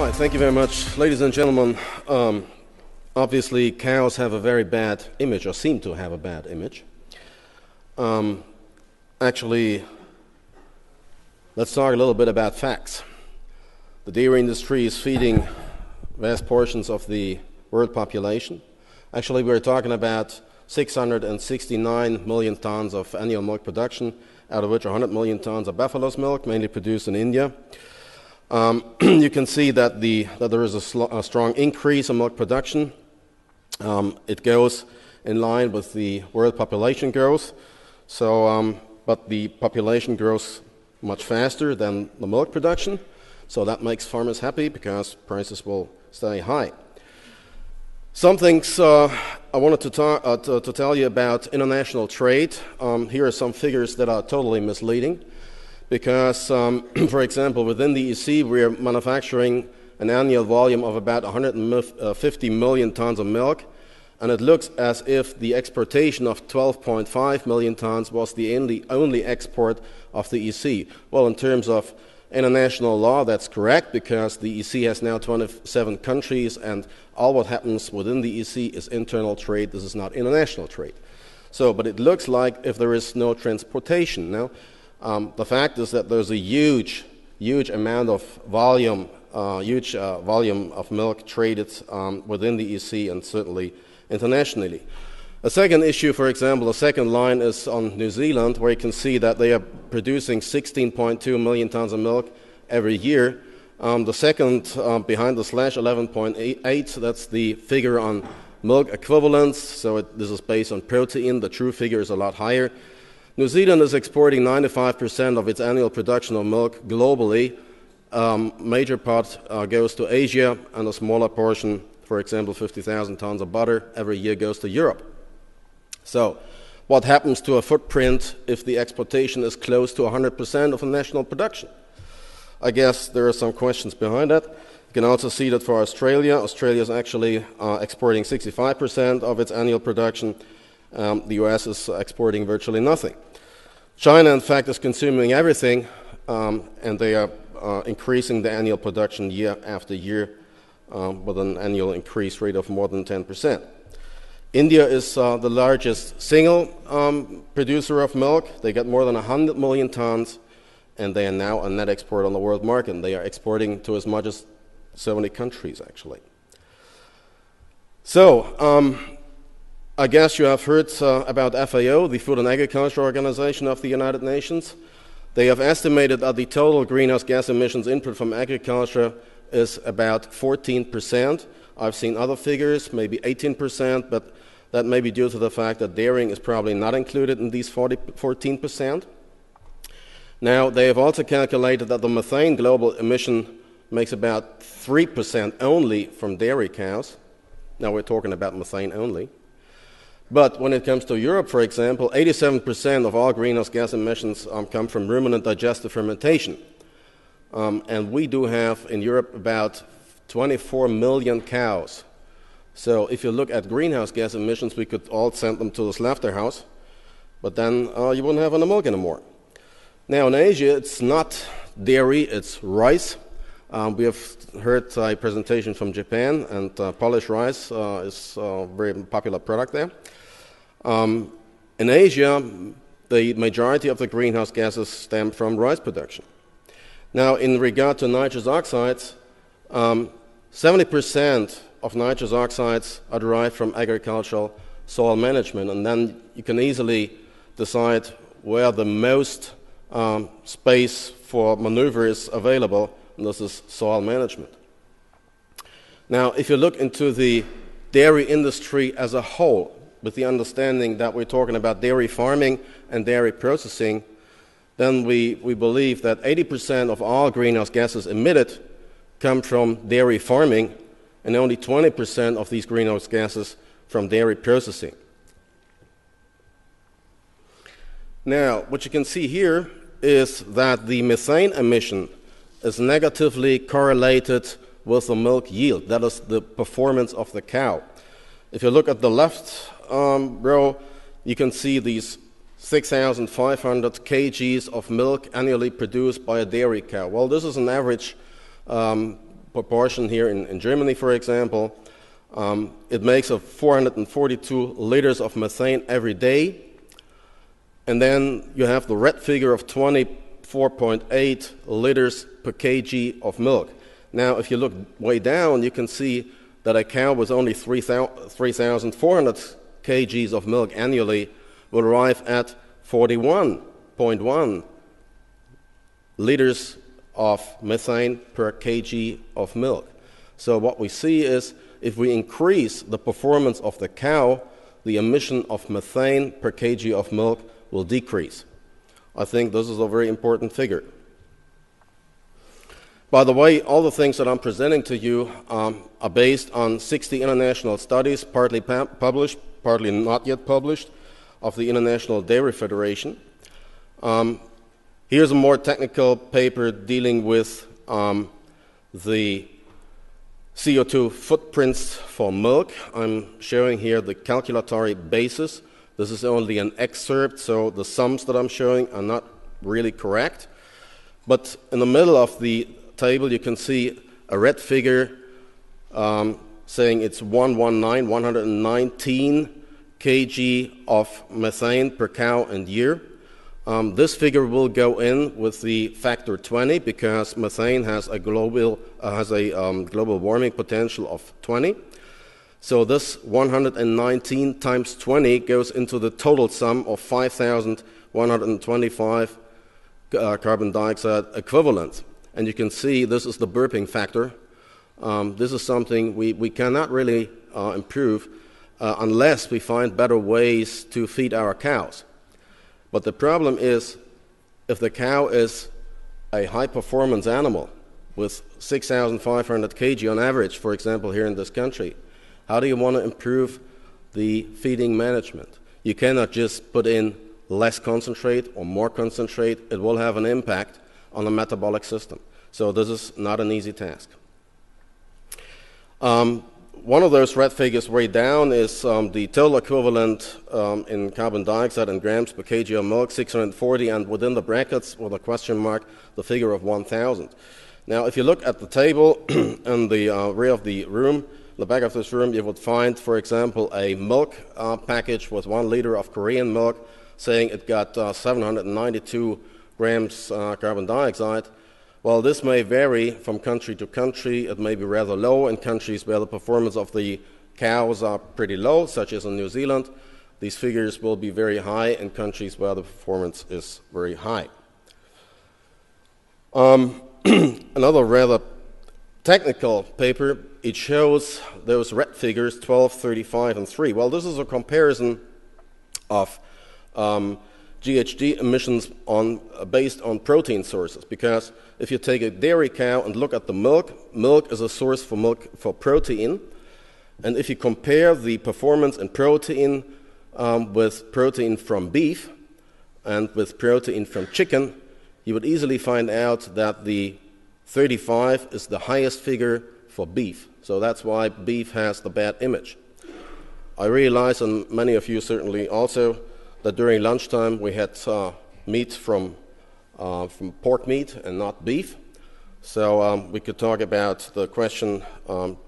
right, thank you very much. Ladies and gentlemen, obviously cows have a very bad image, or seem to have a bad image. Actually, let's talk a little bit about facts. The dairy industry is feeding vast portions of the world population. Actually, we're talking about 669 million tons of annual milk production, out of which 100 million tons are buffalo's milk, mainly produced in India. You can see that there is a strong increase in milk production. It goes in line with the world population growth. But the population grows much faster than the milk production, so that makes farmers happy because prices will stay high. Some things I wanted to tell you about international trade. Here are some figures that are totally misleading because, for example, within the EC we are manufacturing an annual volume of about 150 million tons of milk, and it looks as if the exportation of 12.5 million tons was the only export of the EC. Well, in terms of international law, that's correct, because the EC has now 27 countries, and all what happens within the EC is internal trade. This is not international trade. But it looks like if there is no transportation. Now, the fact is that there's a huge amount of volume, volume of milk traded within the EC and certainly internationally. A second issue, for example, the second line is on New Zealand, where you can see that they are producing 16.2 million tons of milk every year. The second behind the slash, 11.8, that's the figure on milk equivalents, so this is based on protein. The true figure is a lot higher. New Zealand is exporting 95% of its annual production of milk globally. Major part goes to Asia, and a smaller portion, for example, 50,000 tons of butter every year goes to Europe. So what happens to a footprint if the exportation is close to 100% of the national production? I guess there are some questions behind that. You can also see that for Australia. Australia is actually exporting 65% of its annual production. The US is exporting virtually nothing. China, in fact, is consuming everything, and they are increasing the annual production year after year with an annual increase rate of more than 10%. India is the largest single producer of milk. They get more than 100 million tons, and they are now a net exporter on the world market. And they are exporting to as much as 70 countries, actually. So, I guess you have heard about FAO, the Food and Agriculture Organization of the United Nations. They have estimated that the total greenhouse gas emissions input from agriculture is about 14%. I've seen other figures, maybe 18%, but that may be due to the fact that dairying is probably not included in these 14%. Now, they have also calculated that the methane global emission makes about 3% only from dairy cows. Now, we're talking about methane only. But when it comes to Europe, for example, 87% of all greenhouse gas emissions come from ruminant digestive fermentation. And we do have in Europe about 24 million cows. So if you look at greenhouse gas emissions, we could all send them to the slaughterhouse, but then you wouldn't have any milk anymore. Now in Asia, it's not dairy, it's rice. We have heard a presentation from Japan, and Polish rice is a very popular product there. In Asia, the majority of the greenhouse gases stem from rice production. Now, in regard to nitrous oxides, 70% of nitrous oxides are derived from agricultural soil management, and then you can easily decide where the most space for maneuver is available, and this is soil management. Now, if you look into the dairy industry as a whole, with the understanding that we're talking about dairy farming and dairy processing, then we believe that 80% of all greenhouse gases emitted come from dairy farming, and only 20% of these greenhouse gases from dairy processing. Now, what you can see here is that the methane emission is negatively correlated with the milk yield. That is the performance of the cow. If you look at the left row, you can see these 6,500 kgs of milk annually produced by a dairy cow. Well, this is an average proportion here in Germany, for example. It makes of 442 liters of methane every day. And then you have the red figure of 24.8 liters per kg of milk. Now, if you look way down, you can see that a cow with only 3,400 kgs of milk annually will arrive at 41.1 liters of methane per kg of milk. So what we see is if we increase the performance of the cow, the emission of methane per kg of milk will decrease. I think this is a very important figure. By the way, all the things that I'm presenting to you are based on 60 international studies, partly published, partly not yet published, of the International Dairy Federation. Here's a more technical paper dealing with the CO2 footprints for milk. I'm showing here the calculatory basis. This is only an excerpt, so the sums that I'm showing are not really correct. But in the middle of the table, you can see a red figure saying it's 119 kg of methane per cow and year. This figure will go in with the factor 20 because methane has a global warming potential of 20. So this 119 times 20 goes into the total sum of 5,125 carbon dioxide equivalents. And you can see this is the burping factor. This is something we cannot really improve unless we find better ways to feed our cows. But the problem is, if the cow is a high-performance animal with 6,500 kg on average, for example, here in this country, how do you want to improve the feeding management? You cannot just put in less concentrate or more concentrate. It will have an impact on the metabolic system. So this is not an easy task. One of those red figures way down is the total equivalent in carbon dioxide in grams per kg of milk, 640, and within the brackets with a question mark, the figure of 1,000. Now, if you look at the table in the rear of the room, the back of this room, you would find, for example, a milk package with 1 liter of Korean milk saying it got 792 grams carbon dioxide. Well, this may vary from country to country. It may be rather low in countries where the performance of the cows are pretty low, such as in New Zealand. These figures will be very high in countries where the performance is very high. Another rather technical paper, it shows those red figures, 12, 35, and 3. Well, this is a comparison of GHG emissions based on protein sources, because if you take a dairy cow and look at the milk, milk is a source for protein, and if you compare the performance in protein with protein from beef and with protein from chicken, you would easily find out that the 35 is the highest figure for beef. So that's why beef has the bad image. I realize, and many of you certainly also, that during lunchtime we had meat from pork meat and not beef. So we could talk about the question,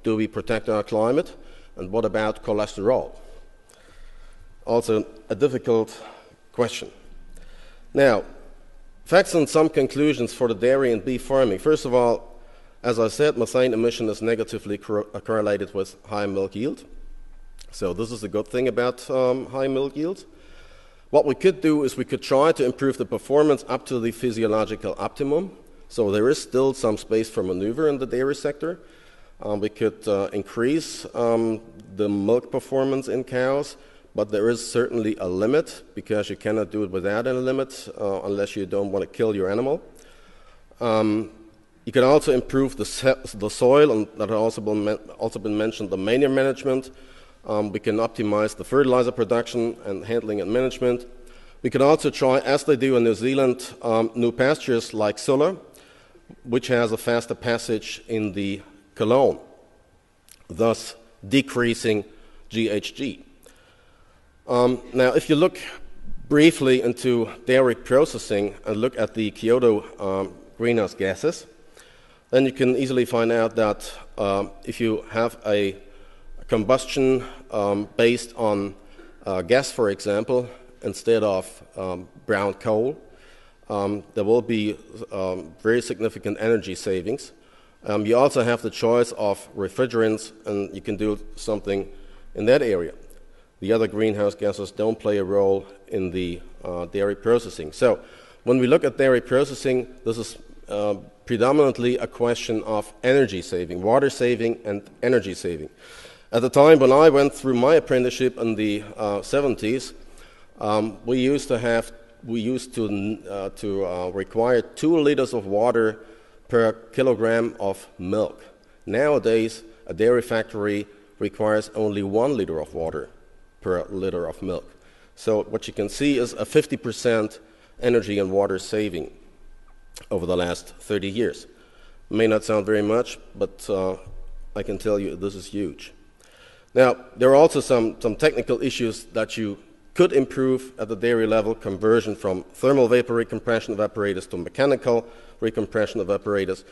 do we protect our climate? And what about cholesterol? Also a difficult question. Now, facts and some conclusions for the dairy and beef farming. First of all, as I said, methane emission is negatively correlated with high milk yield. So this is a good thing about high milk yield. What we could do is we could try to improve the performance up to the physiological optimum. So there is still some space for maneuver in the dairy sector. We could increase the milk performance in cows, but there is certainly a limit, because you cannot do it without a limit unless you don't want to kill your animal. You can also improve the soil, and that has also been mentioned, the manure management. We can optimize the fertilizer production and handling and management. We can also try, as they do in New Zealand, new pastures like Sulla, which has a faster passage in the colon, thus decreasing GHG. Now, if you look briefly into dairy processing and look at the Kyoto greenhouse gases, then you can easily find out that if you have a combustion based on gas, for example, instead of brown coal, there will be very significant energy savings. You also have the choice of refrigerants, and you can do something in that area. The other greenhouse gases don't play a role in the dairy processing. So when we look at dairy processing, this is predominantly a question of energy saving, water saving and energy saving. At the time when I went through my apprenticeship in the 70s, we used to require 2 liters of water per kilogram of milk. Nowadays, a dairy factory requires only 1 liter of water per liter of milk. So what you can see is a 50% energy and water saving over the last 30 years. May not sound very much, but I can tell you this is huge. Now, there are also some technical issues that you could improve at the dairy level: conversion from thermal vapor recompression evaporators to mechanical recompression evaporators.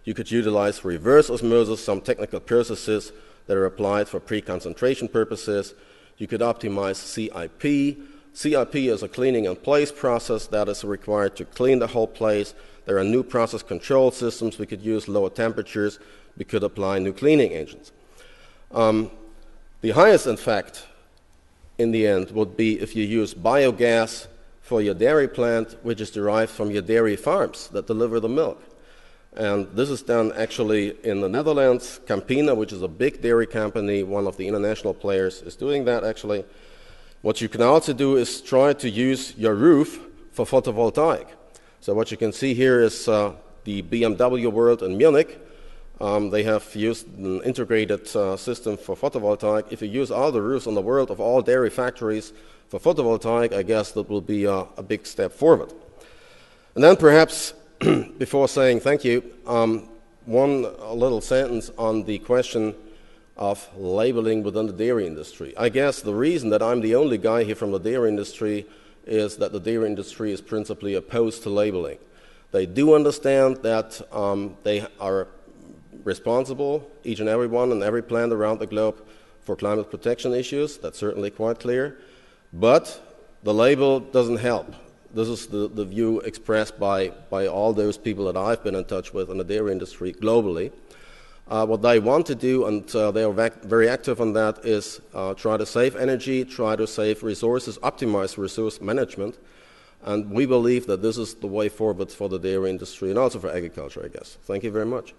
You could utilize reverse osmosis, some technical processes that are applied for pre-concentration purposes. You could optimize CIP. CIP is a cleaning in place process that is required to clean the whole place. There are new process control systems. We could use lower temperatures. We could apply new cleaning agents. The highest, in fact, in the end, would be if you use biogas for your dairy plant, which is derived from your dairy farms that deliver the milk. And this is done actually in the Netherlands. Campina, which is a big dairy company, one of the international players, is doing that actually. What you can also do is try to use your roof for photovoltaic. So what you can see here is the BMW World in Munich. They have used an integrated system for photovoltaic. If you use all the roofs in the world of all dairy factories for photovoltaic, I guess that will be a big step forward. And then perhaps, before saying thank you, one little sentence on the question of labeling within the dairy industry. I guess the reason that I'm the only guy here from the dairy industry is that the dairy industry is principally opposed to labeling. They do understand that they are responsible, each and every one and every plant around the globe, for climate protection issues. That's certainly quite clear. But the label doesn't help. This is the view expressed by all those people that I've been in touch with in the dairy industry globally. What they want to do, and they are very active on that, is try to save energy, try to save resources, optimize resource management. And we believe that this is the way forward for the dairy industry and also for agriculture, I guess. Thank you very much.